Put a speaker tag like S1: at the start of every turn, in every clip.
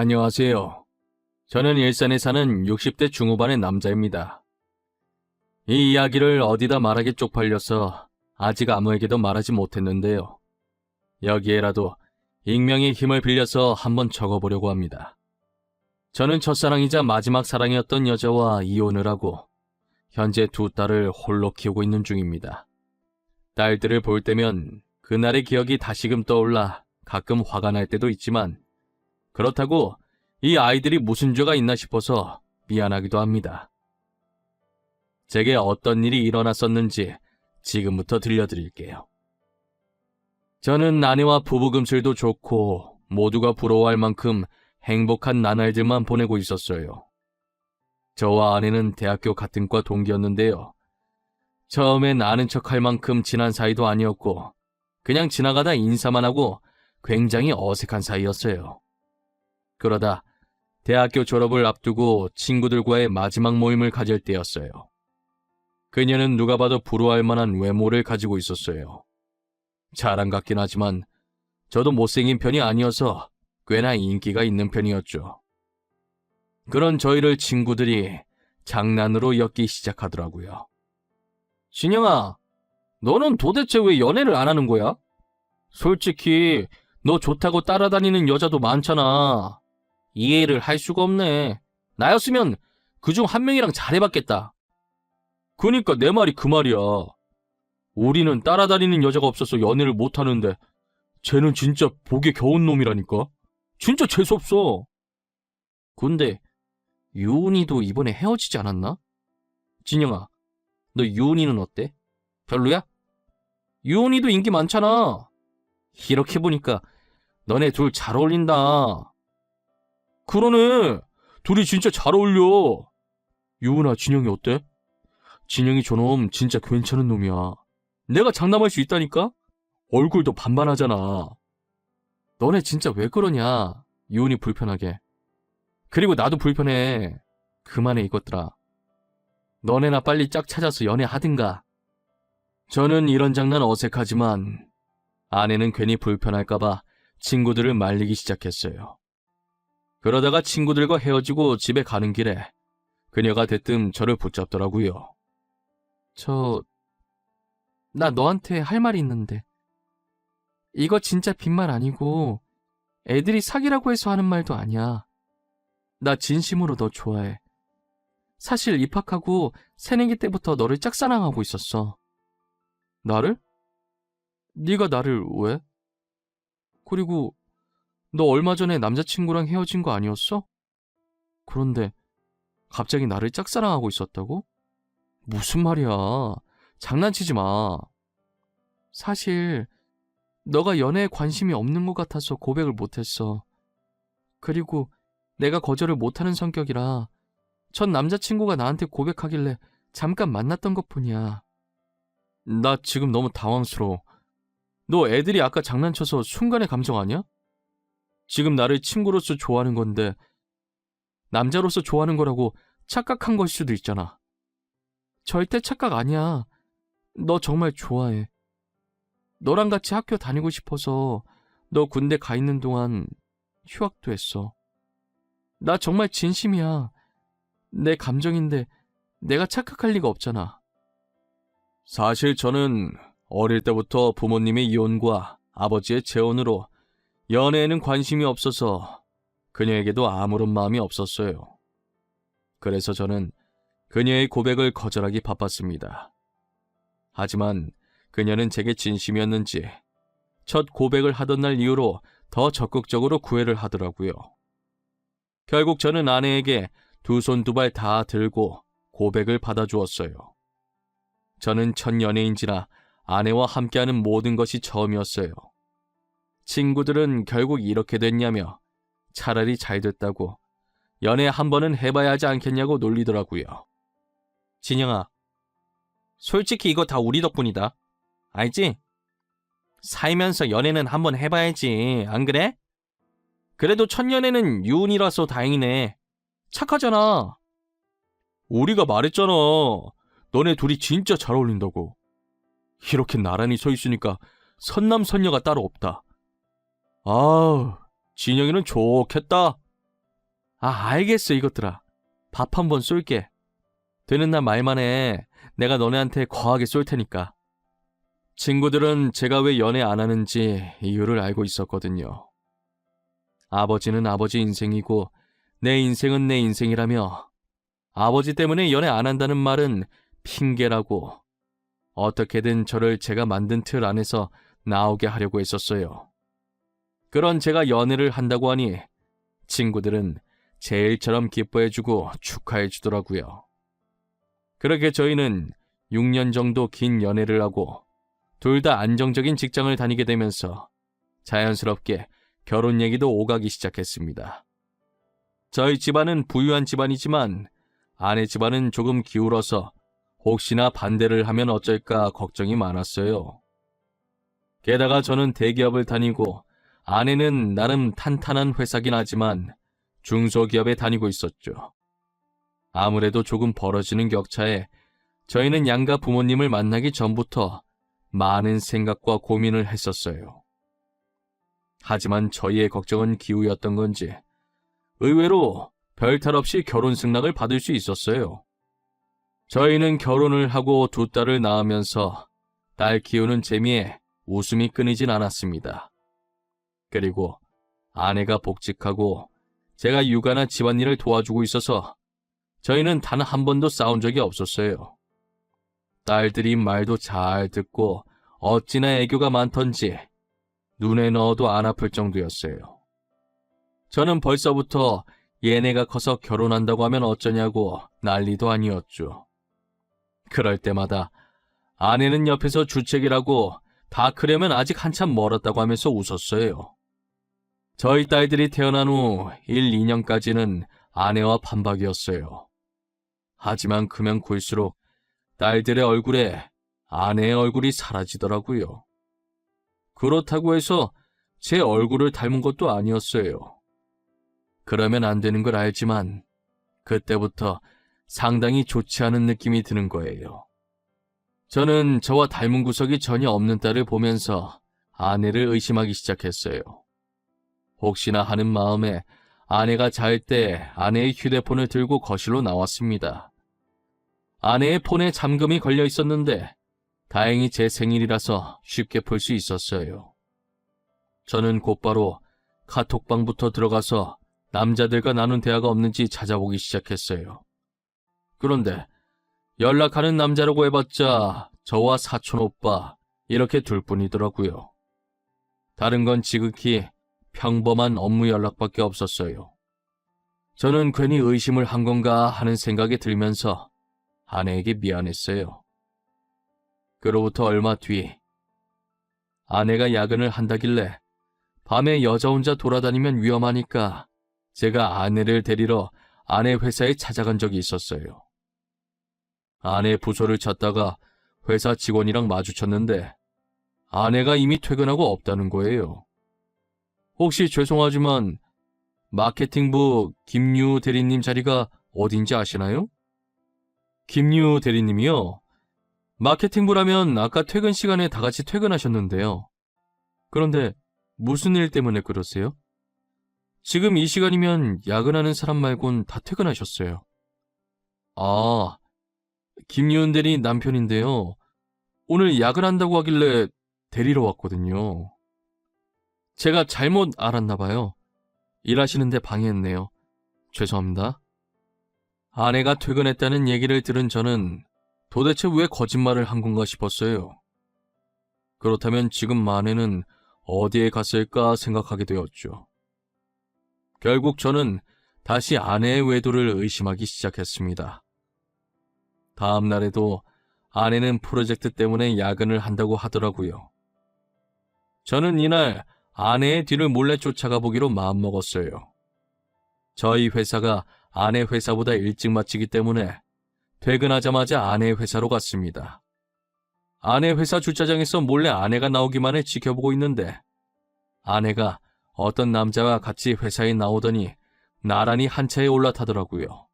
S1: 안녕하세요. 저는 일산에 사는 60대 중후반의 남자입니다. 이 이야기를 어디다 말하기 쪽팔려서 아직 아무에게도 말하지 못했는데요. 여기에라도 익명의 힘을 빌려서 한번 적어보려고 합니다. 저는 첫사랑이자 마지막 사랑이었던 여자와 이혼을 하고 현재 두 딸을 홀로 키우고 있는 중입니다. 딸들을 볼 때면 그날의 기억이 다시금 떠올라 가끔 화가 날 때도 있지만 그렇다고 이 아이들이 무슨 죄가 있나 싶어서 미안하기도 합니다. 제게 어떤 일이 일어났었는지 지금부터 들려드릴게요. 저는 아내와 부부금슬도 좋고 모두가 부러워할 만큼 행복한 나날들만 보내고 있었어요. 저와 아내는 대학교 같은 과 동기였는데요. 처음엔 아는 척할 만큼 친한 사이도 아니었고 그냥 지나가다 인사만 하고 굉장히 어색한 사이였어요. 그러다 대학교 졸업을 앞두고 친구들과의 마지막 모임을 가질 때였어요. 그녀는 누가 봐도 부러워할 만한 외모를 가지고 있었어요. 자랑 같긴 하지만 저도 못생긴 편이 아니어서 꽤나 인기가 있는 편이었죠. 그런 저희를 친구들이 장난으로 엮기 시작하더라고요. 진영아, 너는 도대체 왜 연애를 안 하는 거야? 솔직히 너 좋다고 따라다니는 여자도 많잖아. 이해를 할 수가 없네. 나였으면 그중 한 명이랑 잘해봤겠다. 그니까 내 말이 그 말이야. 우리는 따라다니는 여자가 없어서 연애를 못하는데 쟤는 진짜 보기 겨운 놈이라니까. 진짜 재수없어. 근데 유은이도 이번에 헤어지지 않았나? 진영아, 너 유은이는 어때? 별로야? 유은이도 인기 많잖아. 이렇게 보니까 너네 둘 잘 어울린다. 그러네. 둘이 진짜 잘 어울려. 유은아, 진영이 어때? 진영이 저놈 진짜 괜찮은 놈이야. 내가 장담할 수 있다니까? 얼굴도 반반하잖아. 너네 진짜 왜 그러냐? 유은이 불편하게. 그리고 나도 불편해. 그만해 이것들아. 너네나 빨리 짝 찾아서 연애하든가. 저는 이런 장난 어색하지만 아내는 괜히 불편할까봐 친구들을 말리기 시작했어요. 그러다가 친구들과 헤어지고 집에 가는 길에 그녀가 대뜸 저를 붙잡더라고요. 나 너한테 할 말이 있는데. 이거 진짜 빈말 아니고 애들이 사귀라고 해서 하는 말도 아니야. 나 진심으로 너 좋아해. 사실 입학하고 새내기 때부터 너를 짝사랑하고 있었어. 나를? 네가 나를 왜? 그리고 너 얼마 전에 남자친구랑 헤어진 거 아니었어? 그런데 갑자기 나를 짝사랑하고 있었다고? 무슨 말이야. 장난치지 마. 사실 너가 연애에 관심이 없는 것 같아서 고백을 못했어. 그리고 내가 거절을 못하는 성격이라 전 남자친구가 나한테 고백하길래 잠깐 만났던 것뿐이야. 나 지금 너무 당황스러워. 너 애들이 아까 장난쳐서 순간의 감정 아니야? 지금 나를 친구로서 좋아하는 건데 남자로서 좋아하는 거라고 착각한 걸 수도 있잖아. 절대 착각 아니야. 너 정말 좋아해. 너랑 같이 학교 다니고 싶어서 너 군대 가 있는 동안 휴학도 했어. 나 정말 진심이야. 내 감정인데 내가 착각할 리가 없잖아. 사실 저는 어릴 때부터 부모님의 이혼과 아버지의 재혼으로 연애에는 관심이 없어서 그녀에게도 아무런 마음이 없었어요. 그래서 저는 그녀의 고백을 거절하기 바빴습니다. 하지만 그녀는 제게 진심이었는지 첫 고백을 하던 날 이후로 더 적극적으로 구애를 하더라고요. 결국 저는 아내에게 두 손 두 발 다 들고 고백을 받아주었어요. 저는 첫 연애인지라 아내와 함께하는 모든 것이 처음이었어요. 친구들은 결국 이렇게 됐냐며 차라리 잘 됐다고 연애 한 번은 해봐야 하지 않겠냐고 놀리더라고요. 진영아, 솔직히 이거 다 우리 덕분이다. 알지? 살면서 연애는 한번 해봐야지, 안 그래? 그래도 첫 연애는 유은이라서 다행이네. 착하잖아. 우리가 말했잖아. 너네 둘이 진짜 잘 어울린다고. 이렇게 나란히 서 있으니까 선남선녀가 따로 없다. 아우, 진영이는 좋겠다. 알겠어, 이것들아. 밥 한번 쏠게. 되는 날 말만 해. 내가 너네한테 거하게 쏠 테니까. 친구들은 제가 왜 연애 안 하는지 이유를 알고 있었거든요. 아버지는 아버지 인생이고 내 인생은 내 인생이라며 아버지 때문에 연애 안 한다는 말은 핑계라고 어떻게든 저를 제가 만든 틀 안에서 나오게 하려고 했었어요. 그런 제가 연애를 한다고 하니 친구들은 제 일처럼 기뻐해주고 축하해주더라고요. 그렇게 저희는 6년 정도 긴 연애를 하고 둘 다 안정적인 직장을 다니게 되면서 자연스럽게 결혼 얘기도 오가기 시작했습니다. 저희 집안은 부유한 집안이지만 아내 집안은 조금 기울어서 혹시나 반대를 하면 어쩔까 걱정이 많았어요. 게다가 저는 대기업을 다니고 아내는 나름 탄탄한 회사긴 하지만 중소기업에 다니고 있었죠. 아무래도 조금 벌어지는 격차에 저희는 양가 부모님을 만나기 전부터 많은 생각과 고민을 했었어요. 하지만 저희의 걱정은 기우였던 건지 의외로 별탈 없이 결혼 승낙을 받을 수 있었어요. 저희는 결혼을 하고 두 딸을 낳으면서 딸 키우는 재미에 웃음이 끊이진 않았습니다. 그리고 아내가 복직하고 제가 육아나 집안일을 도와주고 있어서 저희는 단 한 번도 싸운 적이 없었어요. 딸들이 말도 잘 듣고 어찌나 애교가 많던지 눈에 넣어도 안 아플 정도였어요. 저는 벌써부터 얘네가 커서 결혼한다고 하면 어쩌냐고 난리도 아니었죠. 그럴 때마다 아내는 옆에서 주책이라고 다 크려면 아직 한참 멀었다고 하면서 웃었어요. 저희 딸들이 태어난 후 1, 2년까지는 아내와 반박이었어요. 하지만 크면 클수록 딸들의 얼굴에 아내의 얼굴이 사라지더라고요. 그렇다고 해서 제 얼굴을 닮은 것도 아니었어요. 그러면 안 되는 걸 알지만 그때부터 상당히 좋지 않은 느낌이 드는 거예요. 저는 저와 닮은 구석이 전혀 없는 딸을 보면서 아내를 의심하기 시작했어요. 혹시나 하는 마음에 아내가 잘 때 아내의 휴대폰을 들고 거실로 나왔습니다. 아내의 폰에 잠금이 걸려 있었는데 다행히 제 생일이라서 쉽게 풀 수 있었어요. 저는 곧바로 카톡방부터 들어가서 남자들과 나눈 대화가 없는지 찾아보기 시작했어요. 그런데 연락하는 남자라고 해봤자 저와 사촌 오빠 이렇게 둘뿐이더라고요. 다른 건 지극히 평범한 업무 연락밖에 없었어요. 저는 괜히 의심을 한 건가 하는 생각이 들면서 아내에게 미안했어요. 그로부터 얼마 뒤 아내가 야근을 한다길래 밤에 여자 혼자 돌아다니면 위험하니까 제가 아내를 데리러 아내 회사에 찾아간 적이 있었어요. 아내 부서를 찾다가 회사 직원이랑 마주쳤는데 아내가 이미 퇴근하고 없다는 거예요. 혹시 죄송하지만 마케팅부 김유 대리님 자리가 어딘지 아시나요? 김유 대리님이요? 마케팅부라면 아까 퇴근 시간에 다 같이 퇴근하셨는데요. 그런데 무슨 일 때문에 그러세요? 지금 이 시간이면 야근하는 사람 말곤 다 퇴근하셨어요. 아, 김유은 대리 남편인데요. 오늘 야근한다고 하길래 데리러 왔거든요. 제가 잘못 알았나 봐요. 일하시는데 방해했네요. 죄송합니다. 아내가 퇴근했다는 얘기를 들은 저는 도대체 왜 거짓말을 한 건가 싶었어요. 그렇다면 지금 아내는 어디에 갔을까 생각하게 되었죠. 결국 저는 다시 아내의 외도를 의심하기 시작했습니다. 다음 날에도 아내는 프로젝트 때문에 야근을 한다고 하더라고요. 저는 이날 아내의 뒤를 몰래 쫓아가 보기로 마음먹었어요. 저희 회사가 아내 회사보다 일찍 마치기 때문에 퇴근하자마자 아내 회사로 갔습니다. 아내 회사 주차장에서 몰래 아내가 나오기만 해 지켜보고 있는데 아내가 어떤 남자와 같이 회사에 나오더니 나란히 한 차에 올라타더라고요.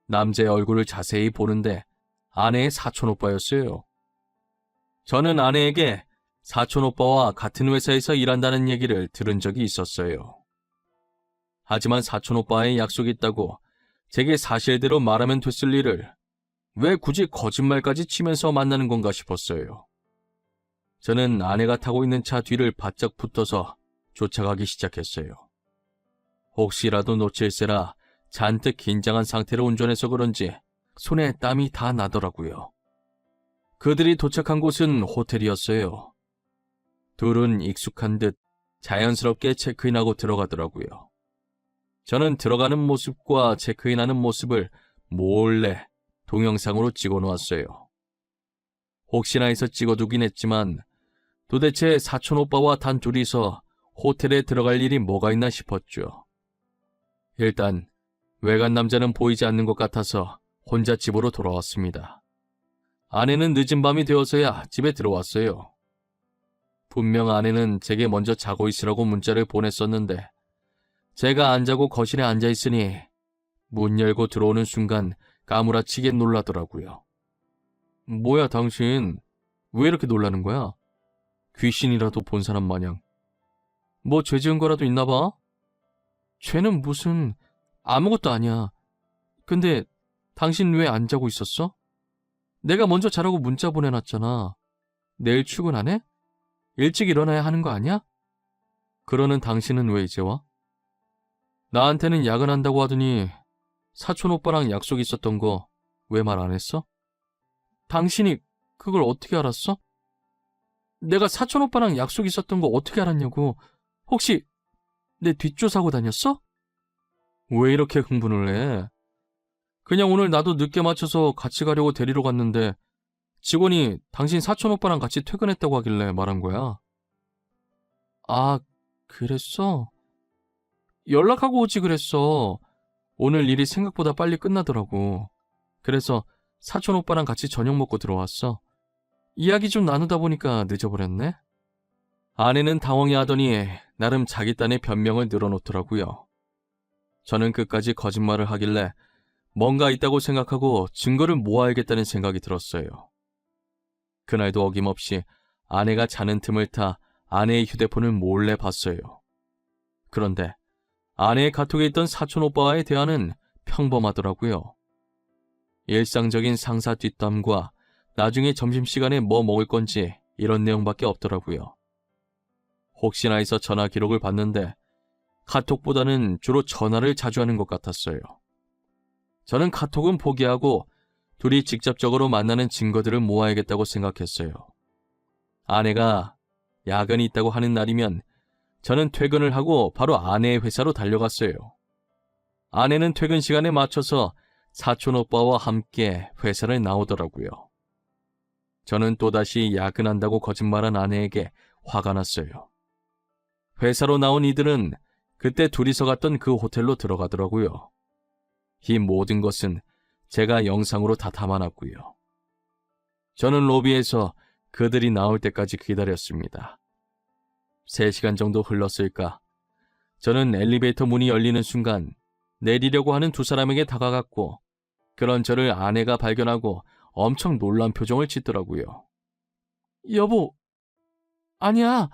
S1: 남자의 얼굴을 자세히 보는데 아내의 사촌오빠였어요. 저는 아내에게 사촌오빠와 같은 회사에서 일한다는 얘기를 들은 적이 있었어요. 하지만 사촌오빠와의 약속이 있다고 제게 사실대로 말하면 됐을 일을 왜 굳이 거짓말까지 치면서 만나는 건가 싶었어요. 저는 아내가 타고 있는 차 뒤를 바짝 붙어서 쫓아가기 시작했어요. 혹시라도 놓칠세라 잔뜩 긴장한 상태로 운전해서 그런지 손에 땀이 다 나더라고요. 그들이 도착한 곳은 호텔이었어요. 둘은 익숙한 듯 자연스럽게 체크인하고 들어가더라고요. 저는 들어가는 모습과 체크인하는 모습을 몰래 동영상으로 찍어놓았어요. 혹시나 해서 찍어두긴 했지만 도대체 사촌오빠와 단 둘이서 호텔에 들어갈 일이 뭐가 있나 싶었죠. 일단 외간 남자는 보이지 않는 것 같아서 혼자 집으로 돌아왔습니다. 아내는 늦은 밤이 되어서야 집에 들어왔어요. 분명 아내는 제게 먼저 자고 있으라고 문자를 보냈었는데 제가 안 자고 거실에 앉아 있으니 문 열고 들어오는 순간 까무라치게 놀라더라고요. 뭐야 당신, 왜 이렇게 놀라는 거야? 귀신이라도 본 사람 마냥. 뭐 죄 지은 거라도 있나 봐? 죄는 무슨, 아무것도 아니야. 근데 당신 왜 안 자고 있었어? 내가 먼저 자라고 문자 보내놨잖아. 내일 출근 안 해? 일찍 일어나야 하는 거 아니야? 그러는 당신은 왜 이제 와? 나한테는 야근한다고 하더니 사촌 오빠랑 약속 있었던 거 왜 말 안 했어? 당신이 그걸 어떻게 알았어? 내가 사촌 오빠랑 약속 있었던 거 어떻게 알았냐고. 혹시 내 뒷조사하고 다녔어? 왜 이렇게 흥분을 해? 그냥 오늘 나도 늦게 맞춰서 같이 가려고 데리러 갔는데 직원이 당신 사촌 오빠랑 같이 퇴근했다고 하길래 말한 거야. 아, 그랬어? 연락하고 오지 그랬어. 오늘 일이 생각보다 빨리 끝나더라고. 그래서 사촌 오빠랑 같이 저녁 먹고 들어왔어. 이야기 좀 나누다 보니까 늦어버렸네. 아내는 당황해하더니 나름 자기 딴의 변명을 늘어놓더라고요. 저는 끝까지 거짓말을 하길래 뭔가 있다고 생각하고 증거를 모아야겠다는 생각이 들었어요. 그날도 어김없이 아내가 자는 틈을 타 아내의 휴대폰을 몰래 봤어요. 그런데 아내의 카톡에 있던 사촌 오빠와의 대화는 평범하더라고요. 일상적인 상사 뒷담과 나중에 점심시간에 뭐 먹을 건지 이런 내용밖에 없더라고요. 혹시나 해서 전화 기록을 봤는데 카톡보다는 주로 전화를 자주 하는 것 같았어요. 저는 카톡은 포기하고 둘이 직접적으로 만나는 증거들을 모아야겠다고 생각했어요. 아내가 야근이 있다고 하는 날이면 저는 퇴근을 하고 바로 아내의 회사로 달려갔어요. 아내는 퇴근 시간에 맞춰서 사촌 오빠와 함께 회사를 나오더라고요. 저는 또다시 야근한다고 거짓말한 아내에게 화가 났어요. 회사로 나온 이들은 그때 둘이서 갔던 그 호텔로 들어가더라고요. 이 모든 것은 제가 영상으로 다 담아놨고요. 저는 로비에서 그들이 나올 때까지 기다렸습니다. 3시간 정도 흘렀을까. 저는 엘리베이터 문이 열리는 순간 내리려고 하는 두 사람에게 다가갔고 그런 저를 아내가 발견하고 엄청 놀란 표정을 짓더라고요. 여보, 아니야.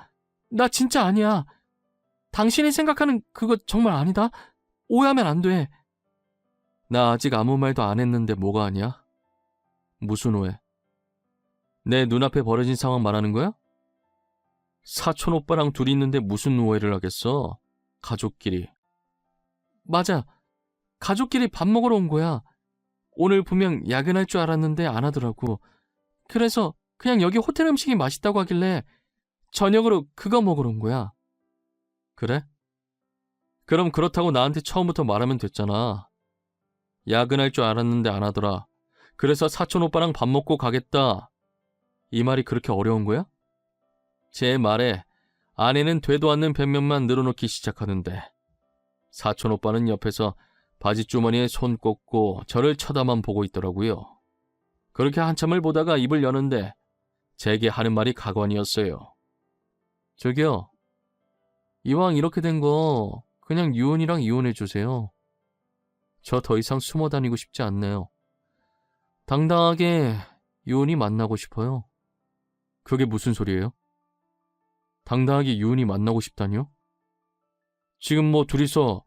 S1: 나 진짜 아니야. 당신이 생각하는 그거 정말 아니다. 오해하면 안 돼. 나 아직 아무 말도 안 했는데 뭐가 아니야? 무슨 오해? 내 눈앞에 벌어진 상황 말하는 거야? 사촌 오빠랑 둘이 있는데 무슨 오해를 하겠어? 가족끼리. 맞아. 가족끼리 밥 먹으러 온 거야. 오늘 분명 야근할 줄 알았는데 안 하더라고. 그래서 그냥 여기 호텔 음식이 맛있다고 하길래 저녁으로 그거 먹으러 온 거야. 그래? 그럼 그렇다고 나한테 처음부터 말하면 됐잖아. 야근할 줄 알았는데 안 하더라. 그래서 사촌 오빠랑 밥 먹고 가겠다. 이 말이 그렇게 어려운 거야? 제 말에 아내는 되도 않는 변명만 늘어놓기 시작하는데 사촌 오빠는 옆에서 바지 주머니에 손 꽂고 저를 쳐다만 보고 있더라고요. 그렇게 한참을 보다가 입을 여는데 제게 하는 말이 가관이었어요. 저기요. 이왕 이렇게 된 거 그냥 유은이랑 이혼해 주세요. 저 더 이상 숨어 다니고 싶지 않네요. 당당하게 유은이 만나고 싶어요. 그게 무슨 소리예요? 당당하게 유은이 만나고 싶다니요? 지금 뭐 둘이서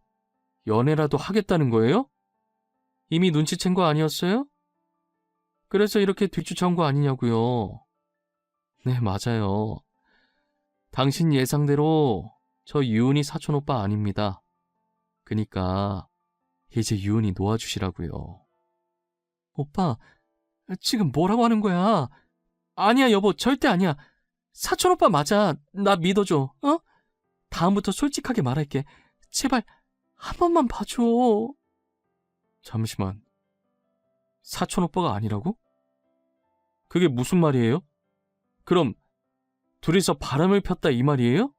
S1: 연애라도 하겠다는 거예요? 이미 눈치챈 거 아니었어요? 그래서 이렇게 뒤쫓아온 거 아니냐고요. 네, 맞아요. 당신 예상대로 저 유은이 사촌오빠 아닙니다. 그니까 이제 유은이 놓아주시라고요. 오빠, 지금 뭐라고 하는 거야? 아니야, 여보, 절대 아니야. 사촌오빠 맞아. 나 믿어줘, 어? 다음부터 솔직하게 말할게. 제발 한 번만 봐줘. 잠시만. 사촌오빠가 아니라고? 그게 무슨 말이에요? 그럼 둘이서 바람을 폈다 이 말이에요?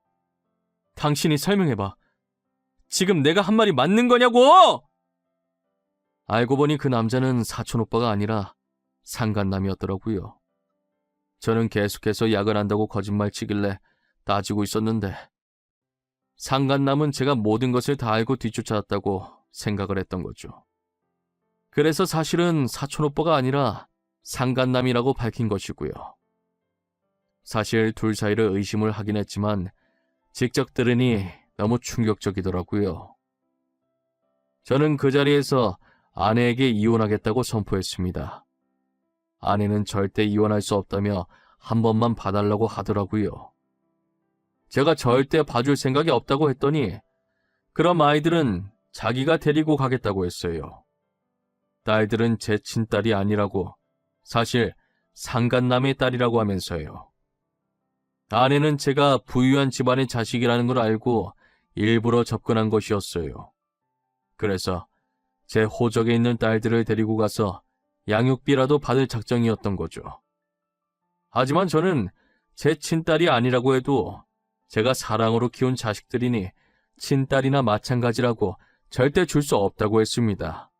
S1: 당신이 설명해봐. 지금 내가 한 말이 맞는 거냐고! 알고 보니 그 남자는 사촌오빠가 아니라 상간남이었더라고요. 저는 계속해서 야근한다고 거짓말 치길래 따지고 있었는데 상간남은 제가 모든 것을 다 알고 뒤쫓아왔다고 생각을 했던 거죠. 그래서 사실은 사촌오빠가 아니라 상간남이라고 밝힌 것이고요. 사실 둘 사이를 의심을 하긴 했지만 직접 들으니 너무 충격적이더라고요. 저는 그 자리에서 아내에게 이혼하겠다고 선포했습니다. 아내는 절대 이혼할 수 없다며 한 번만 봐달라고 하더라고요. 제가 절대 봐줄 생각이 없다고 했더니 그럼 아이들은 자기가 데리고 가겠다고 했어요. 딸들은 제 친딸이 아니라고, 사실 상간남의 딸이라고 하면서요. 아내는 제가 부유한 집안의 자식이라는 걸 알고 일부러 접근한 것이었어요. 그래서 제 호적에 있는 딸들을 데리고 가서 양육비라도 받을 작정이었던 거죠. 하지만 저는 제 친딸이 아니라고 해도 제가 사랑으로 키운 자식들이니 친딸이나 마찬가지라고 절대 줄 수 없다고 했습니다.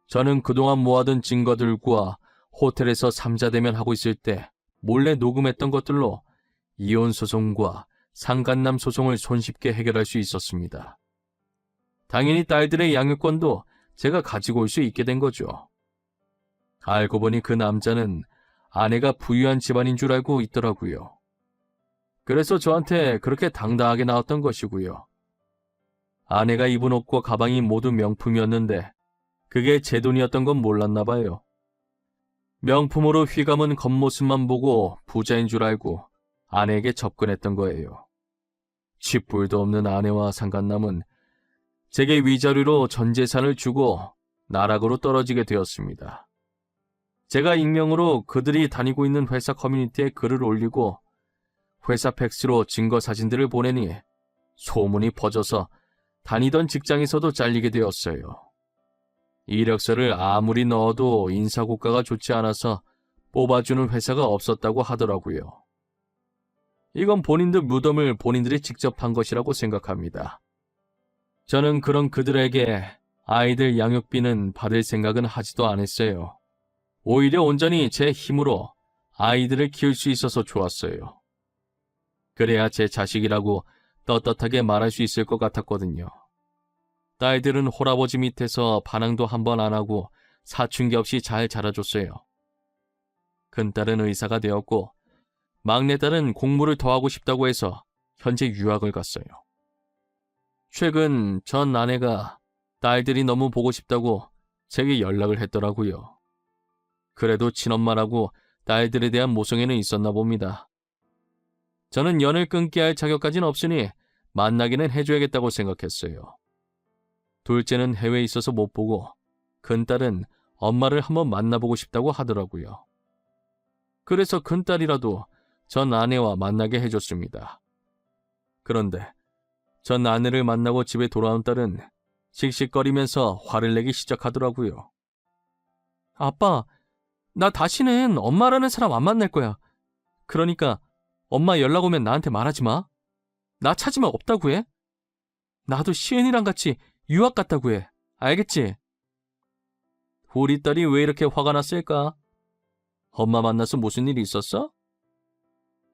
S1: 저는 그동안 모아둔 증거들과 호텔에서 삼자대면 하고 있을 때 몰래 녹음했던 것들로 이혼 소송과 상간남 소송을 손쉽게 해결할 수 있었습니다. 당연히 딸들의 양육권도 제가 가지고 올 수 있게 된 거죠. 알고 보니 그 남자는 아내가 부유한 집안인 줄 알고 있더라고요. 그래서 저한테 그렇게 당당하게 나왔던 것이고요. 아내가 입은 옷과 가방이 모두 명품이었는데 그게 제 돈이었던 건 몰랐나 봐요. 명품으로 휘감은 겉모습만 보고 부자인 줄 알고 아내에게 접근했던 거예요. 쥐뿔도 없는 아내와 상간남은 제게 위자료로 전 재산을 주고 나락으로 떨어지게 되었습니다. 제가 익명으로 그들이 다니고 있는 회사 커뮤니티에 글을 올리고 회사 팩스로 증거 사진들을 보내니 소문이 퍼져서 다니던 직장에서도 잘리게 되었어요. 이력서를 아무리 넣어도 인사고과가 좋지 않아서 뽑아주는 회사가 없었다고 하더라고요. 이건 본인들 무덤을 본인들이 직접 판 것이라고 생각합니다. 저는 그런 그들에게 아이들 양육비는 받을 생각은 하지도 않았어요. 오히려 온전히 제 힘으로 아이들을 키울 수 있어서 좋았어요. 그래야 제 자식이라고 떳떳하게 말할 수 있을 것 같았거든요. 딸들은 홀아버지 밑에서 반항도 한 번 안 하고 사춘기 없이 잘 자라줬어요. 큰딸은 의사가 되었고 막내딸은 공부를 더 하고 싶다고 해서 현재 유학을 갔어요. 최근 전 아내가 딸들이 너무 보고 싶다고 제게 연락을 했더라고요. 그래도 친엄마라고 딸들에 대한 모성애는 있었나 봅니다. 저는 연을 끊게 할 자격까지는 없으니 만나기는 해줘야겠다고 생각했어요. 둘째는 해외에 있어서 못 보고 큰딸은 엄마를 한번 만나보고 싶다고 하더라고요. 그래서 큰딸이라도 전 아내와 만나게 해줬습니다. 그런데 전 아내를 만나고 집에 돌아온 딸은 씩씩거리면서 화를 내기 시작하더라고요. 아빠, 나 다시는 엄마라는 사람 안 만날 거야. 그러니까 엄마 연락 오면 나한테 말하지 마. 나 찾으면 없다고 해. 나도 시은이랑 같이 유학 갔다고 해. 알겠지? 우리 딸이 왜 이렇게 화가 났을까? 엄마 만나서 무슨 일이 있었어?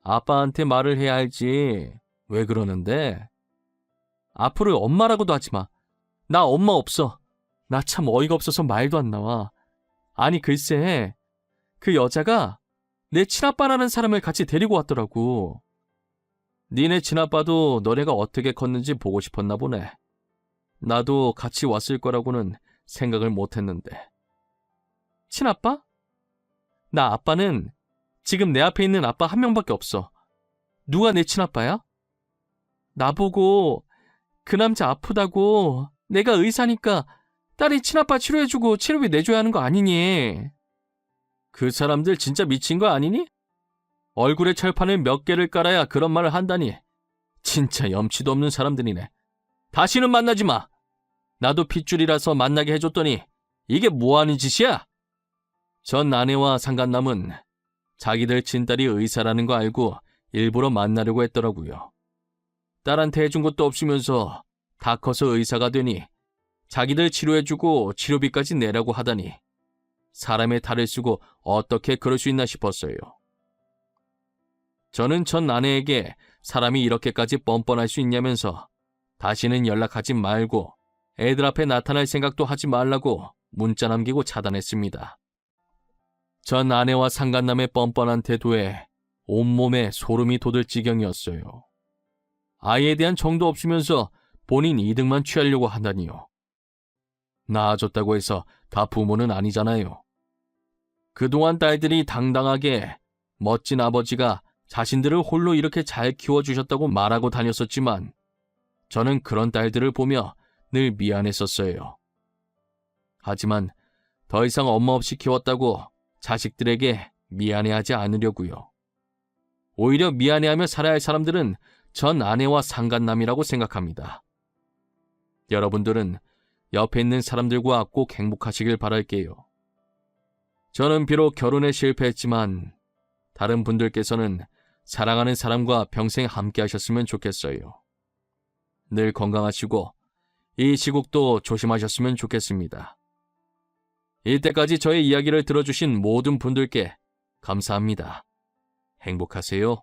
S1: 아빠한테 말을 해야 알지. 왜 그러는데? 앞으로 엄마라고도 하지 마. 나 엄마 없어. 나 참 어이가 없어서 말도 안 나와. 아니 글쎄, 그 여자가 내 친아빠라는 사람을 같이 데리고 왔더라고. 니네 친아빠도 너네가 어떻게 컸는지 보고 싶었나 보네. 나도 같이 왔을 거라고는 생각을 못했는데. 친아빠? 나 아빠는 지금 내 앞에 있는 아빠 한 명밖에 없어. 누가 내 친아빠야? 나보고 그 남자 아프다고 내가 의사니까 딸이 친아빠 치료해주고 치료비 내줘야 하는 거 아니니? 그 사람들 진짜 미친 거 아니니? 얼굴에 철판을 몇 개를 깔아야 그런 말을 한다니. 진짜 염치도 없는 사람들이네. 다시는 만나지 마. 나도 핏줄이라서 만나게 해줬더니 이게 뭐하는 짓이야? 전 아내와 상간남은 자기들 친딸이 의사라는 거 알고 일부러 만나려고 했더라고요. 딸한테 해준 것도 없으면서 다 커서 의사가 되니 자기들 치료해주고 치료비까지 내라고 하다니 사람의 탈을 쓰고 어떻게 그럴 수 있나 싶었어요. 저는 전 아내에게 사람이 이렇게까지 뻔뻔할 수 있냐면서 다시는 연락하지 말고 애들 앞에 나타날 생각도 하지 말라고 문자 남기고 차단했습니다. 전 아내와 상간남의 뻔뻔한 태도에 온몸에 소름이 돋을 지경이었어요. 아이에 대한 정도 없으면서 본인 이득만 취하려고 한다니요. 낳아줬다고 해서 다 부모는 아니잖아요. 그동안 딸들이 당당하게 멋진 아버지가 자신들을 홀로 이렇게 잘 키워주셨다고 말하고 다녔었지만 저는 그런 딸들을 보며 늘 미안했었어요. 하지만 더 이상 엄마 없이 키웠다고 자식들에게 미안해하지 않으려고요. 오히려 미안해하며 살아야 할 사람들은 전 아내와 상간남이라고 생각합니다. 여러분들은 옆에 있는 사람들과 꼭 행복하시길 바랄게요. 저는 비록 결혼에 실패했지만 다른 분들께서는 사랑하는 사람과 평생 함께 하셨으면 좋겠어요. 늘 건강하시고 이 시국도 조심하셨으면 좋겠습니다. 이때까지 저의 이야기를 들어주신 모든 분들께 감사합니다. 행복하세요.